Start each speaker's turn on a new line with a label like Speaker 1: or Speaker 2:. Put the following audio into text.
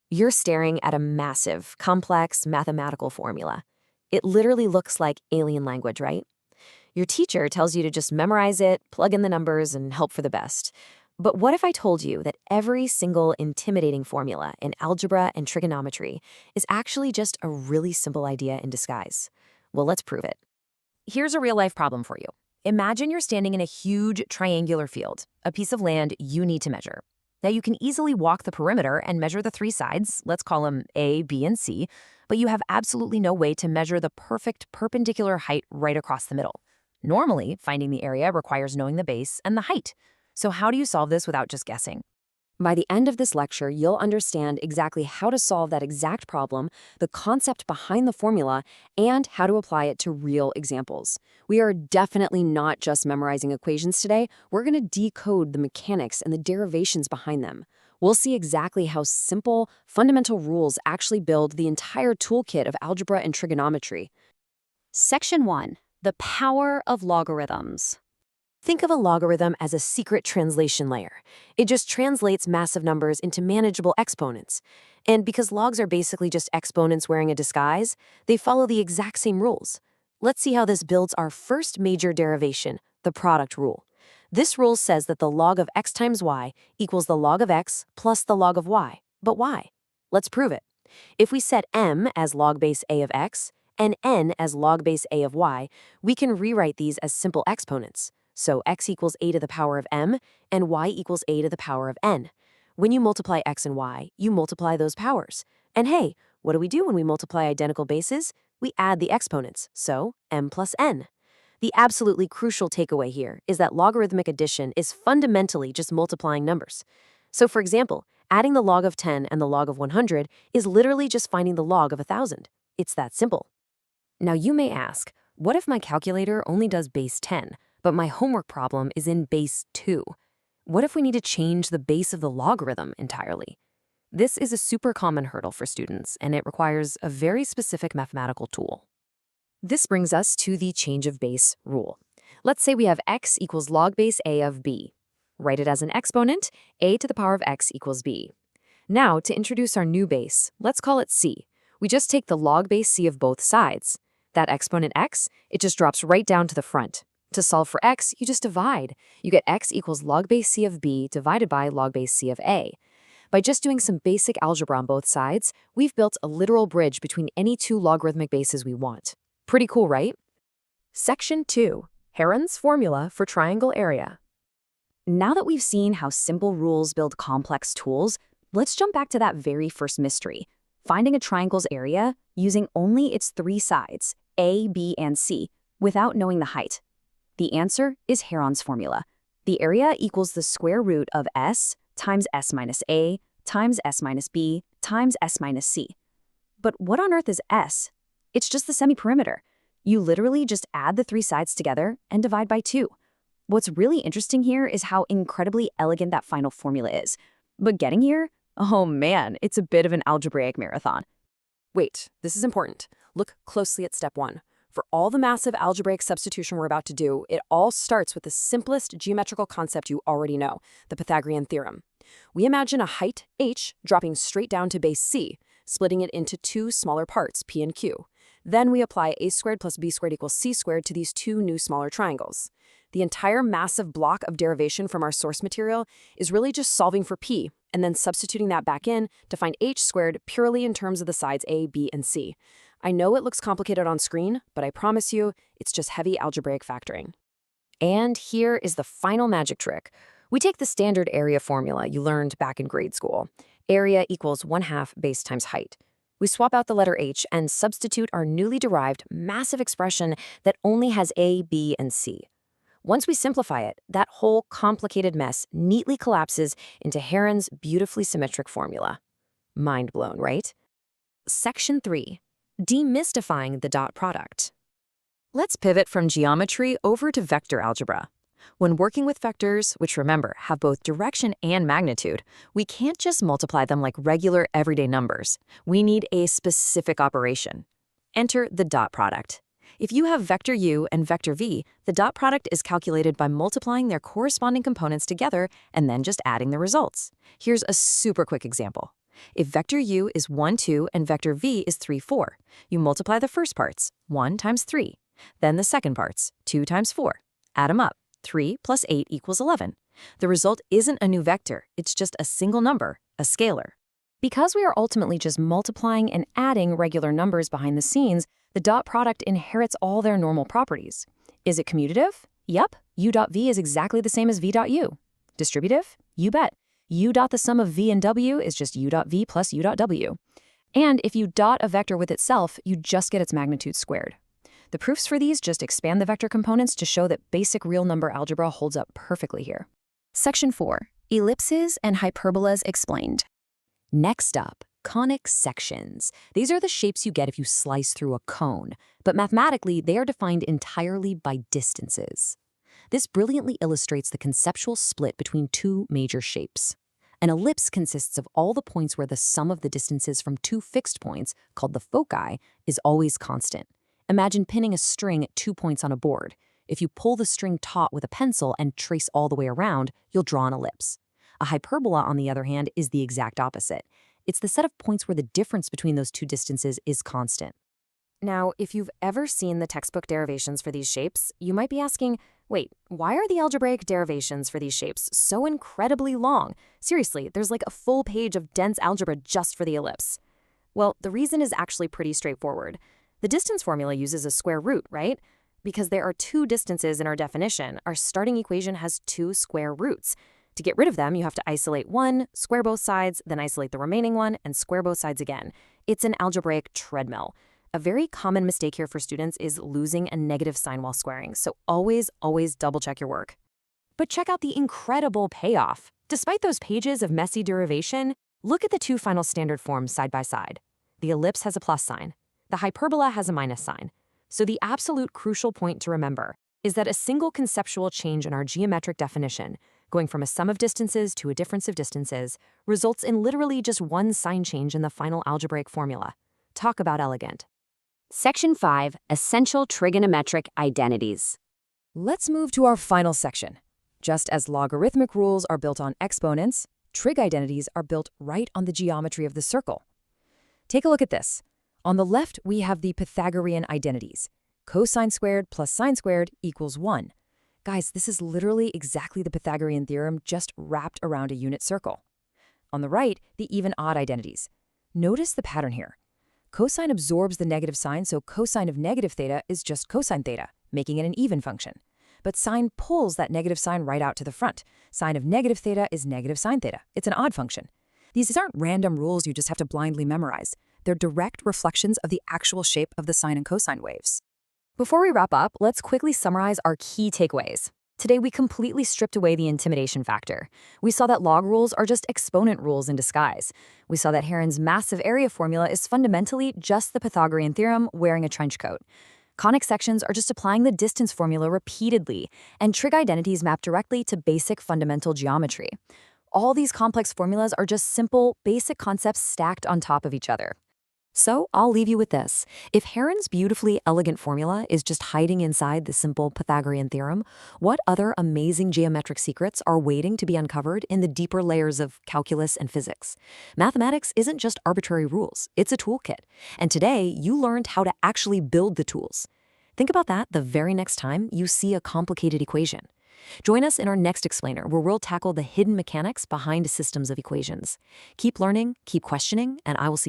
Speaker 1: You're staring at a massive, complex mathematical formula. It literally looks like alien language, right? Your teacher tells you to just memorize it, plug in the numbers, and hope for the best. But what if I told you that every single intimidating formula in algebra and trigonometry is actually just a really simple idea in disguise? Well, let's prove it. Here's a real-life problem for you. Imagine you're standing in a huge triangular field, a piece of land you need to measure. Now, you can easily walk the perimeter and measure the three sides, let's call them A, B, and C, but you have absolutely no way to measure the perfect perpendicular height right across the middle. Normally, finding the area requires knowing the base and the height. So how do you solve this without just guessing? By the end of this lecture, you'll understand exactly how to solve that exact problem, the concept behind the formula, and how to apply it to real examples. We are definitely not just memorizing equations today. We're going to decode the mechanics and the derivations behind them. We'll see exactly how simple, fundamental rules actually build the entire toolkit of algebra and trigonometry.
Speaker 2: Section 1. The power of logarithms.
Speaker 1: Think of a logarithm as a secret translation layer. It just translates massive numbers into manageable exponents. And because logs are basically just exponents wearing a disguise, they follow the exact same rules. Let's see how this builds our first major derivation, the product rule. This rule says that the log of x times y equals the log of x plus the log of y. But why? Let's prove it. If we set m as log base a of x and n as log base a of y, we can rewrite these as simple exponents. So x equals a to the power of m, and y equals a to the power of n. When you multiply x and y, you multiply those powers. And hey, what do we do when we multiply identical bases? We add the exponents, so m plus n. The absolutely crucial takeaway here is that logarithmic addition is fundamentally just multiplying numbers. So for example, adding the log of 10 and the log of 100 is literally just finding the log of 1,000. It's that simple. Now you may ask, what if my calculator only does base 10? But my homework problem is in base 2. What if we need to change the base of the logarithm entirely? This is a super common hurdle for students, and it requires a very specific mathematical tool. This brings us to the change of base rule. Let's say we have x equals log base a of b. Write it as an exponent, a to the power of x equals b. Now, to introduce our new base, let's call it c. We just take the log base c of both sides. That exponent x, it just drops right down to the front. To solve for x, you just divide. You get x equals log base c of b divided by log base c of a. By just doing some basic algebra on both sides, we've built a literal bridge between any two logarithmic bases we want. Pretty cool, right? Section 2. Heron's formula for triangle area.
Speaker 2: Now that we've seen how simple rules build complex tools, let's jump back to that very first mystery, finding a triangle's area using only its three sides, a, b, and c, without knowing the height. The answer is Heron's formula. The area equals the square root of s times s minus a times s minus b times s minus c. But what on earth is s? It's just the semi-perimeter. You literally just add the three sides together and divide by 2. What's really interesting here is how incredibly elegant that final formula is. But getting here? Oh man, it's a bit of an algebraic marathon.
Speaker 1: Wait, this is important. Look closely at step 1. For all the massive algebraic substitution we're about to do, it all starts with the simplest geometrical concept you already know, the Pythagorean theorem. We imagine a height, h, dropping straight down to base c, splitting it into two smaller parts, p and q. Then we apply a squared plus b squared equals c squared to these two new smaller triangles. The entire massive block of derivation from our source material is really just solving for p, and then substituting that back in to find h squared purely in terms of the sides a, b, and c. I know it looks complicated on screen, but I promise you, it's just heavy algebraic factoring. And here is the final magic trick. We take the standard area formula you learned back in grade school. Area equals 1/2 base times height. We swap out the letter h and substitute our newly derived massive expression that only has a, b, and c. Once we simplify it, that whole complicated mess neatly collapses into Heron's beautifully symmetric formula. Mind blown, right? Section 3. Demystifying the dot product. Let's pivot from geometry over to vector algebra. When working with vectors, which remember have both direction and magnitude, we can't just multiply them like regular everyday numbers. We need a specific operation. Enter the dot product. If you have vector u and vector v, the dot product is calculated by multiplying their corresponding components together and then just adding the results. Here's a super quick example. If vector u is 1, 2, and vector v is 3, 4, you multiply the first parts, 1 times 3. Then the second parts, 2 times 4. Add them up. 3 plus 8 equals 11. The result isn't a new vector, it's just a single number, a scalar. Because we are ultimately just multiplying and adding regular numbers behind the scenes, the dot product inherits all their normal properties. Is it commutative? Yep, u dot v is exactly the same as v dot u. Distributive? You bet. U dot the sum of v and w is just u dot v plus u dot w. And if you dot a vector with itself, you just get its magnitude squared. The proofs for these just expand the vector components to show that basic real number algebra holds up perfectly here.
Speaker 2: Section 4. Ellipses and hyperbolas explained.
Speaker 1: Next up, conic sections. These are the shapes you get if you slice through a cone, but mathematically they are defined entirely by distances. This brilliantly illustrates the conceptual split between two major shapes. An ellipse consists of all the points where the sum of the distances from two fixed points, called the foci, is always constant. Imagine pinning a string at 2 points on a board. If you pull the string taut with a pencil and trace all the way around, you'll draw an ellipse. A hyperbola, on the other hand, is the exact opposite. It's the set of points where the difference between those two distances is constant. Now, if you've ever seen the textbook derivations for these shapes, you might be asking, wait, why are the algebraic derivations for these shapes so incredibly long? Seriously, there's like a full page of dense algebra just for the ellipse. Well, the reason is actually pretty straightforward. The distance formula uses a square root, right? Because there are two distances in our definition, our starting equation has two square roots. To get rid of them, you have to isolate one, square both sides, then isolate the remaining one, and square both sides again. It's an algebraic treadmill. A very common mistake here for students is losing a negative sign while squaring, so always double check your work. But check out the incredible payoff. Despite those pages of messy derivation, look at the two final standard forms side by side. The ellipse has a plus sign. The hyperbola has a minus sign. So the absolute crucial point to remember is that a single conceptual change in our geometric definition, going from a sum of distances to a difference of distances, results in literally just one sign change in the final algebraic formula. Talk about elegant.
Speaker 2: Section 5. Essential trigonometric identities.
Speaker 1: Let's move to our final section. Just as logarithmic rules are built on exponents, trig identities are built right on the geometry of the circle. Take a look at this. On the left, we have the Pythagorean identities. Cosine squared plus sine squared equals 1. Guys, this is literally exactly the Pythagorean theorem just wrapped around a unit circle. On the right, the even-odd identities. Notice the pattern here. Cosine absorbs the negative sign, so cosine of negative theta is just cosine theta, making it an even function. But sine pulls that negative sign right out to the front. Sine of negative theta is negative sine theta. It's an odd function. These aren't random rules you just have to blindly memorize. They're direct reflections of the actual shape of the sine and cosine waves. Before we wrap up, let's quickly summarize our key takeaways. Today, we completely stripped away the intimidation factor. We saw that log rules are just exponent rules in disguise. We saw that Heron's massive area formula is fundamentally just the Pythagorean theorem wearing a trench coat. Conic sections are just applying the distance formula repeatedly, and trig identities map directly to basic fundamental geometry. All these complex formulas are just simple, basic concepts stacked on top of each other. So I'll leave you with this. If Heron's beautifully elegant formula is just hiding inside the simple Pythagorean theorem, what other amazing geometric secrets are waiting to be uncovered in the deeper layers of calculus and physics? Mathematics isn't just arbitrary rules, it's a toolkit. And today, you learned how to actually build the tools. Think about that the very next time you see a complicated equation. Join us in our next explainer, where we'll tackle the hidden mechanics behind systems of equations. Keep learning, keep questioning, and I will see you